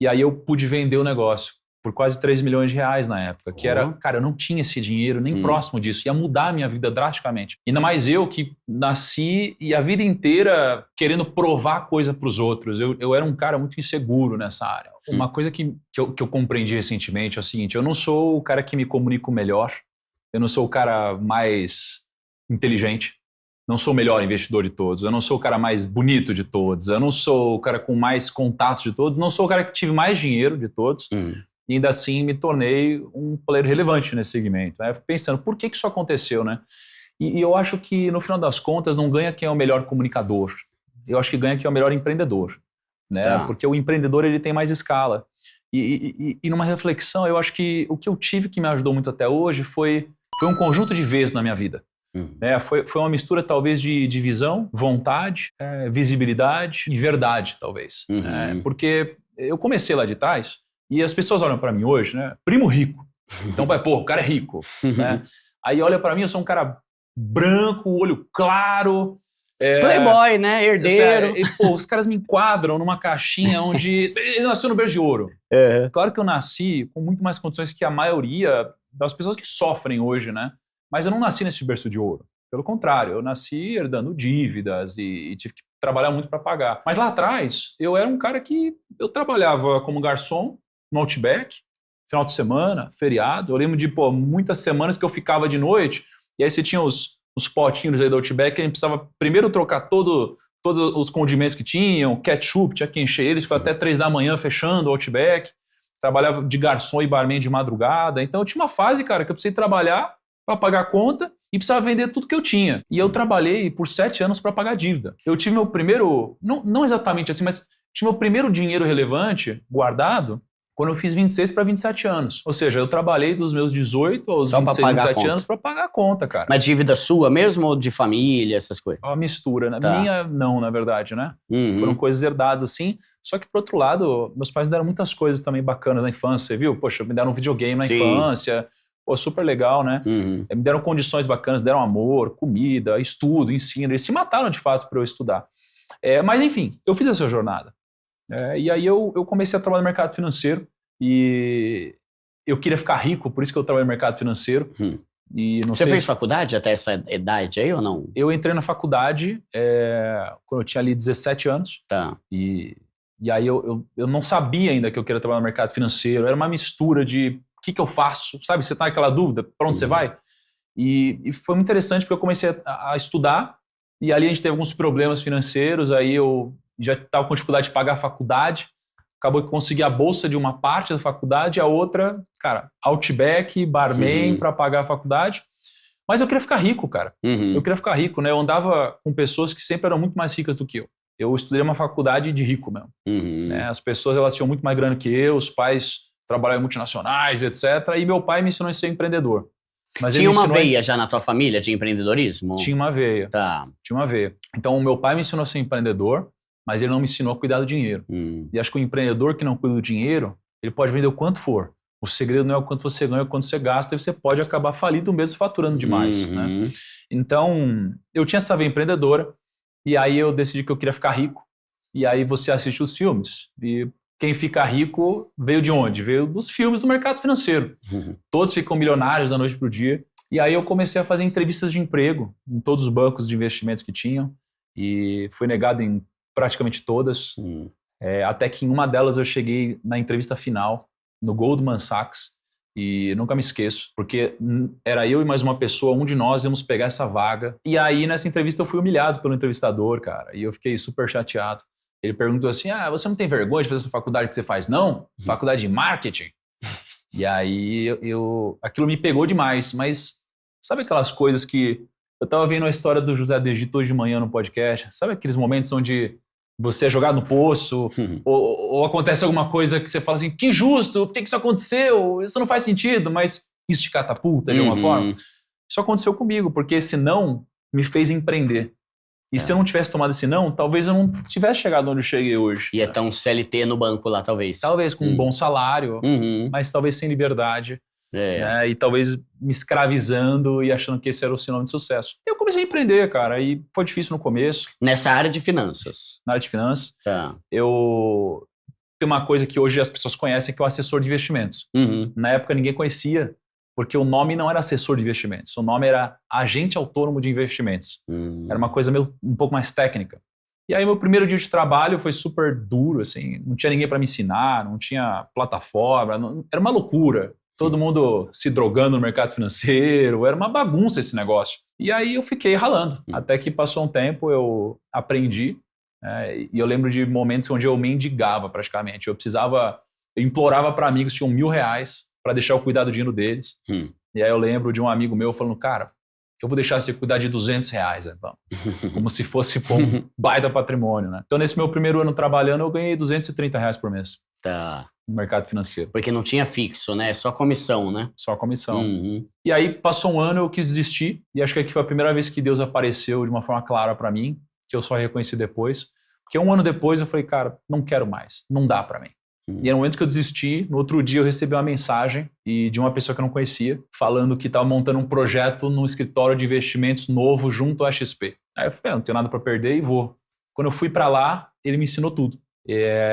E aí eu pude vender o negócio por quase 3 milhões de reais na época, que era, cara, eu não tinha esse dinheiro nem próximo disso, ia mudar a minha vida drasticamente. Ainda mais eu que nasci e a vida inteira querendo provar coisa para os outros. Eu era um cara muito inseguro nessa área. Uma coisa que eu compreendi recentemente é o seguinte, eu não sou o cara que me comunico melhor, eu não sou o cara mais inteligente, não sou o melhor investidor de todos, eu não sou o cara mais bonito de todos, eu não sou o cara com mais contatos de todos, não sou o cara que tive mais dinheiro de todos, e ainda assim me tornei um player relevante nesse segmento. Né? Eu fico pensando, por que isso aconteceu, né? E eu acho que, no final das contas, não ganha quem é o melhor comunicador, eu acho que ganha quem é o melhor empreendedor, né? Tá. Porque o empreendedor ele tem mais escala. E numa reflexão, eu acho que o que eu tive que me ajudou muito até hoje foi um conjunto de vezes na minha vida. Foi uma mistura talvez de visão, vontade, visibilidade e verdade, talvez. Porque eu comecei lá de trás e as pessoas olham para mim hoje, né? Primo rico. Então vai, pô, o cara é rico. Né? Aí olha para mim, eu sou um cara branco, olho claro. Playboy, né? Herdeiro. E, pô, os caras me enquadram numa caixinha onde ele nasceu no berço de ouro. Claro que eu nasci com muito mais condições que a maioria das pessoas que sofrem hoje, né? Mas eu não nasci nesse berço de ouro. Pelo contrário, eu nasci herdando dívidas e tive que trabalhar muito para pagar. Mas lá atrás, eu era um cara que eu trabalhava como garçom no Outback, final de semana, feriado. Eu lembro de muitas semanas que eu ficava de noite e aí você tinha os potinhos aí do Outback, a gente precisava primeiro trocar todos os condimentos que tinham, ketchup, tinha que encher eles, ficava até 3 da manhã fechando o Outback. Trabalhava de garçom e barman de madrugada. Então eu tinha uma fase, cara, que eu precisei trabalhar para pagar a conta e precisava vender tudo que eu tinha. E eu trabalhei por 7 anos para pagar a dívida. Eu tive meu primeiro, não exatamente assim, mas tive meu primeiro dinheiro relevante guardado quando eu fiz 26 para 27 anos. Ou seja, eu trabalhei dos meus 18 aos 26, 27 anos para pagar a conta, cara. Mas dívida sua mesmo ou de família, essas coisas? Uma mistura, né? Tá. Minha não, na verdade, né? Foram coisas herdadas assim. Só que, por outro lado, meus pais me deram muitas coisas também bacanas na infância, viu? Poxa, me deram um videogame na infância. Pô, super legal, né? Me deram condições bacanas, deram amor, comida, estudo, ensino. Eles se mataram, de fato, para eu estudar. Mas, enfim, eu fiz essa jornada. E aí eu comecei a trabalhar no mercado financeiro e eu queria ficar rico, por isso que eu trabalho no mercado financeiro. E não Você fez faculdade até essa idade aí ou não? Eu entrei na faculdade quando eu tinha ali 17 anos. Tá. E aí eu não sabia ainda que eu queria trabalhar no mercado financeiro. Era uma mistura de o que eu faço, sabe? Você tá naquela dúvida, para onde você vai? E foi muito interessante porque eu comecei a estudar e ali a gente teve alguns problemas financeiros, aí eu já estava com dificuldade de pagar a faculdade, acabou que consegui a bolsa de uma parte da faculdade, a outra, cara, Outback, barman para pagar a faculdade. Mas eu queria ficar rico, cara. Eu queria ficar rico, né? Eu andava com pessoas que sempre eram muito mais ricas do que eu. Eu estudei uma faculdade de rico mesmo. Né? As pessoas, elas tinham muito mais grana que eu, os pais trabalhavam em multinacionais, etc. E meu pai me ensinou a ser empreendedor. Mas tinha uma veia já na tua família de empreendedorismo? Tinha uma veia. Tá. Tinha uma veia. Então, o meu pai me ensinou a ser empreendedor, mas ele não me ensinou a cuidar do dinheiro. E acho que o empreendedor que não cuida do dinheiro, ele pode vender o quanto for. O segredo não é o quanto você ganha, é o quanto você gasta, e você pode acabar falido mesmo faturando demais. Né? Então, eu tinha essa veia empreendedora, e aí eu decidi que eu queria ficar rico. E aí você assiste os filmes, e quem fica rico veio de onde? Veio dos filmes do mercado financeiro. Todos ficam milionários da noite para o dia. E aí eu comecei a fazer entrevistas de emprego em todos os bancos de investimentos que tinham, e fui negado em praticamente todas, até que em uma delas eu cheguei na entrevista final, no Goldman Sachs, e nunca me esqueço, porque era eu e mais uma pessoa, um de nós íamos pegar essa vaga, e aí nessa entrevista eu fui humilhado pelo entrevistador, cara, e eu fiquei super chateado. Ele perguntou assim, você não tem vergonha de fazer essa faculdade que você faz, não? Faculdade de marketing? E aí aquilo me pegou demais, mas sabe aquelas coisas que... Eu tava vendo a história do José do Egito hoje de manhã no podcast, sabe aqueles momentos onde você é jogado no poço, ou acontece alguma coisa que você fala assim, que injusto, por que isso aconteceu? Isso não faz sentido, mas isso te catapulta de alguma forma. Isso aconteceu comigo, porque esse não me fez empreender. E se eu não tivesse tomado esse não, talvez eu não tivesse chegado onde eu cheguei hoje. Ia estar um CLT no banco lá, talvez. Talvez com um bom salário, mas talvez sem liberdade. Né? E talvez me escravizando e achando que esse era o sinônimo de sucesso. Eu comecei a empreender, cara, e foi difícil no começo. Nessa área de finanças? Na área de finanças. Tá. Eu tem uma coisa que hoje as pessoas conhecem, que é o assessor de investimentos. Na época ninguém conhecia, porque o nome não era assessor de investimentos, o nome era agente autônomo de investimentos. Era uma coisa um pouco mais técnica. E aí meu primeiro dia de trabalho foi super duro, assim, não tinha ninguém para me ensinar, não tinha plataforma, era uma loucura. Todo mundo se drogando no mercado financeiro, era uma bagunça esse negócio. E aí eu fiquei ralando, até que passou um tempo, eu aprendi, e eu lembro de momentos onde eu mendigava praticamente. Eu implorava para amigos que tinham R$1.000 para deixar eu cuidar do dinheiro deles. E aí eu lembro de um amigo meu falando, cara, eu vou deixar você cuidar de R$200, como se fosse um baita patrimônio, né? Então nesse meu primeiro ano trabalhando, eu ganhei R$230 por mês. Tá. No mercado financeiro. Porque não tinha fixo, né? Só comissão, né? Só comissão. E aí passou um ano, eu quis desistir, e acho que aqui foi a primeira vez que Deus apareceu de uma forma clara para mim, que eu só reconheci depois. Porque um ano depois eu falei, cara, não quero mais, não dá para mim. E no momento que eu desisti, no outro dia eu recebi uma mensagem de uma pessoa que eu não conhecia, falando que estava montando um projeto num escritório de investimentos novo junto à XP. Aí eu falei, não tenho nada para perder e vou. Quando eu fui para lá, ele me ensinou tudo.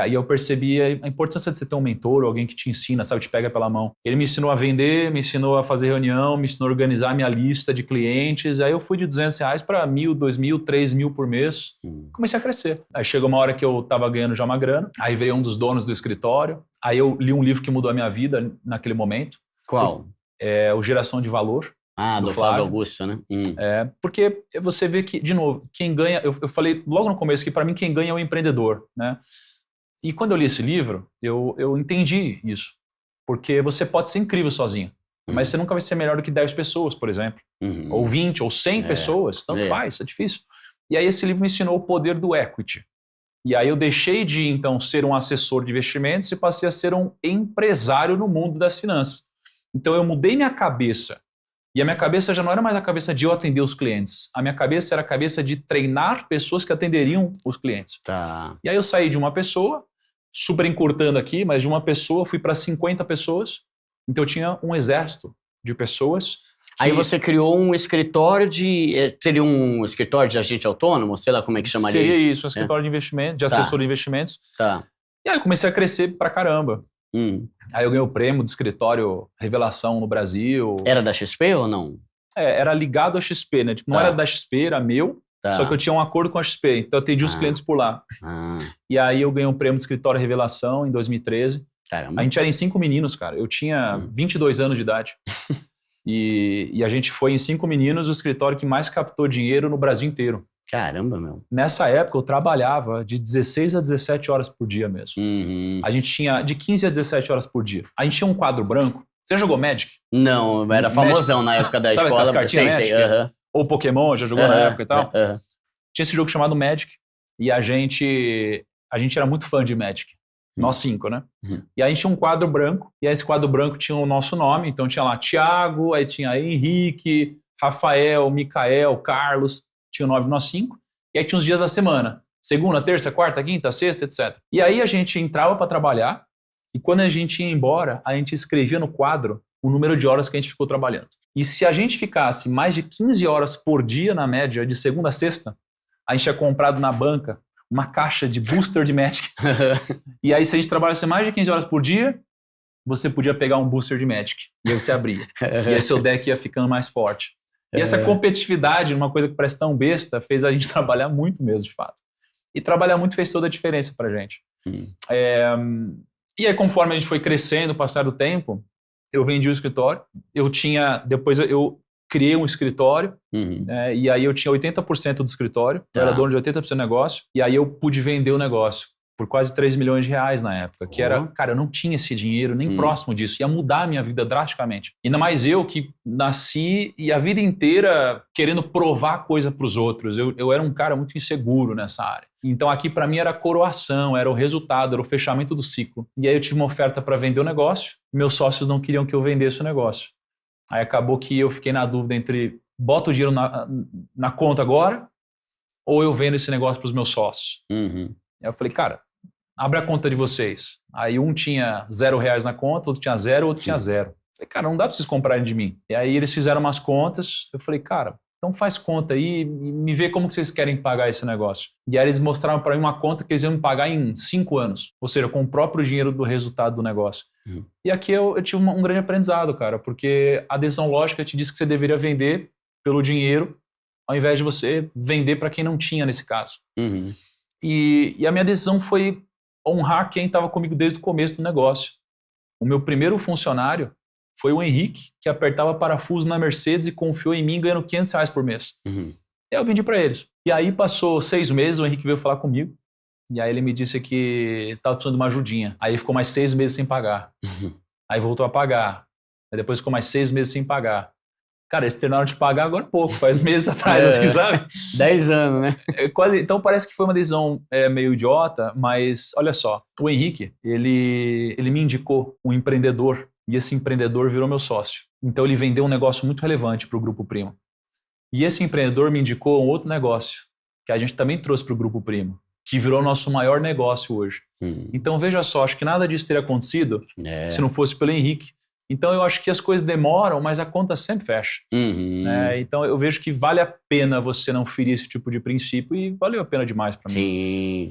Aí eu percebi a importância de você ter um mentor ou alguém que te ensina, sabe, te pega pela mão. Ele me ensinou a vender, me ensinou a fazer reunião, me ensinou a organizar a minha lista de clientes. Aí eu fui de R$200 para R$1.000, R$2.000, R$3.000 por mês. Comecei a crescer. Aí chegou uma hora que eu estava ganhando já uma grana. Aí veio um dos donos do escritório. Aí eu li um livro que mudou a minha vida naquele momento. Qual? O Geração de Valor. Do Flávio Augusto, né? Porque você vê que, de novo, quem ganha... Eu falei logo no começo que, para mim, quem ganha é o empreendedor, né? E quando eu li esse livro, eu entendi isso. Porque você pode ser incrível sozinho, mas você nunca vai ser melhor do que 10 pessoas, por exemplo. Ou 20, ou 100 pessoas. Tanto faz, é difícil. E aí esse livro me ensinou o poder do equity. E aí eu deixei de, então, ser um assessor de investimentos e passei a ser um empresário no mundo das finanças. Então eu mudei minha cabeça. E a minha cabeça já não era mais a cabeça de eu atender os clientes. A minha cabeça era a cabeça de treinar pessoas que atenderiam os clientes. Tá. E aí eu saí de uma pessoa, super encurtando aqui, mas de uma pessoa fui para 50 pessoas. Então eu tinha um exército de pessoas. Aí você criou um escritório seria um escritório de agente autônomo? Sei lá como é que chamaria isso. Seria isso, um escritório de investimento, de assessor de investimentos. Tá. E aí eu comecei a crescer pra caramba. Aí eu ganhei o prêmio do escritório Revelação no Brasil. Era da XP ou não? Era ligado à XP, né? Tipo, não era da XP, era meu, só que eu tinha um acordo com a XP, então eu atendi os clientes por lá. E aí eu ganhei o prêmio do escritório Revelação em 2013. Caramba. A gente era em 5 meninos, cara. Eu tinha 22 anos de idade. E a gente foi em 5 meninos o escritório que mais captou dinheiro no Brasil inteiro. Caramba, meu. Nessa época eu trabalhava de 16 a 17 horas por dia mesmo. A gente tinha de 15 a 17 horas por dia. A gente tinha um quadro branco. Você já jogou Magic? Não, era famosão na época da Sabe escola. Sabe as cartinhas Magic? Ou Pokémon, já jogou na época e tal? Tinha esse jogo chamado Magic e a gente era muito fã de Magic. Nós 5, né? E aí a gente tinha um quadro branco, e aí esse quadro branco tinha o nosso nome, então tinha lá Thiago, aí tinha Henrique, Rafael, Micael, Carlos, tinha o nome de nós 5, e aí tinha os dias da semana, segunda, terça, quarta, quinta, sexta, etc. E aí a gente entrava para trabalhar, e quando a gente ia embora, a gente escrevia no quadro o número de horas que a gente ficou trabalhando. E se a gente ficasse mais de 15 horas por dia, na média, de segunda a sexta, a gente tinha comprado na banca uma caixa de booster de Magic. E aí, se a gente trabalhasse mais de 15 horas por dia, você podia pegar um booster de Magic. E aí você abria. E aí seu deck ia ficando mais forte. E essa competitividade, uma coisa que parece tão besta, fez a gente trabalhar muito mesmo, de fato. E trabalhar muito fez toda a diferença pra gente. E aí, conforme a gente foi crescendo, passar do tempo, eu vendi o escritório. Depois eu criei um escritório, e aí eu tinha 80% do escritório, eu era dono de 80% do negócio, e aí eu pude vender o negócio por quase R$3 milhões na época, que era, cara, eu não tinha esse dinheiro nem próximo disso, ia mudar a minha vida drasticamente. Ainda mais eu que nasci e a vida inteira querendo provar coisa para os outros, eu era um cara muito inseguro nessa área. Então aqui para mim era a coroação, era o resultado, era o fechamento do ciclo. E aí eu tive uma oferta para vender o negócio, meus sócios não queriam que eu vendesse o negócio. Aí acabou que eu fiquei na dúvida entre boto o dinheiro na conta agora ou eu vendo esse negócio para os meus sócios. Aí eu falei, cara, abre a conta de vocês. Aí um tinha R$0 na conta, outro tinha 0, outro tinha 0. Eu falei, cara, não dá para vocês comprarem de mim. E aí eles fizeram umas contas, eu falei, cara, Então faz conta aí e me vê como que vocês querem pagar esse negócio. E aí eles mostraram para mim uma conta que eles iam me pagar em 5 anos. Ou seja, com o próprio dinheiro do resultado do negócio. E aqui eu tive um grande aprendizado, cara, porque a decisão lógica te diz que você deveria vender pelo dinheiro, ao invés de você vender para quem não tinha nesse caso. E a minha decisão foi honrar quem estava comigo desde o começo do negócio. O meu primeiro funcionário foi o Henrique, que apertava parafuso na Mercedes e confiou em mim ganhando R$500 por mês. E aí eu vendi para eles. E aí passou 6 meses, o Henrique veio falar comigo. E aí ele me disse que estava precisando de uma ajudinha. Aí ficou mais 6 meses sem pagar. Aí voltou a pagar. Aí depois ficou mais 6 meses sem pagar. Cara, eles terminaram de pagar agora há pouco, faz meses atrás, assim, sabe? 10 anos, né? Então parece que foi uma decisão meio idiota, mas olha só, o Henrique, ele me indicou um empreendedor e esse empreendedor virou meu sócio. Então ele vendeu um negócio muito relevante para o Grupo Primo. E esse empreendedor me indicou um outro negócio que a gente também trouxe para o Grupo Primo, que virou nosso maior negócio hoje. Então veja só, acho que nada disso teria acontecido se não fosse pelo Henrique. Então eu acho que as coisas demoram, mas a conta sempre fecha. Então eu vejo que vale a pena você não ferir esse tipo de princípio e valeu a pena demais para mim. Sim.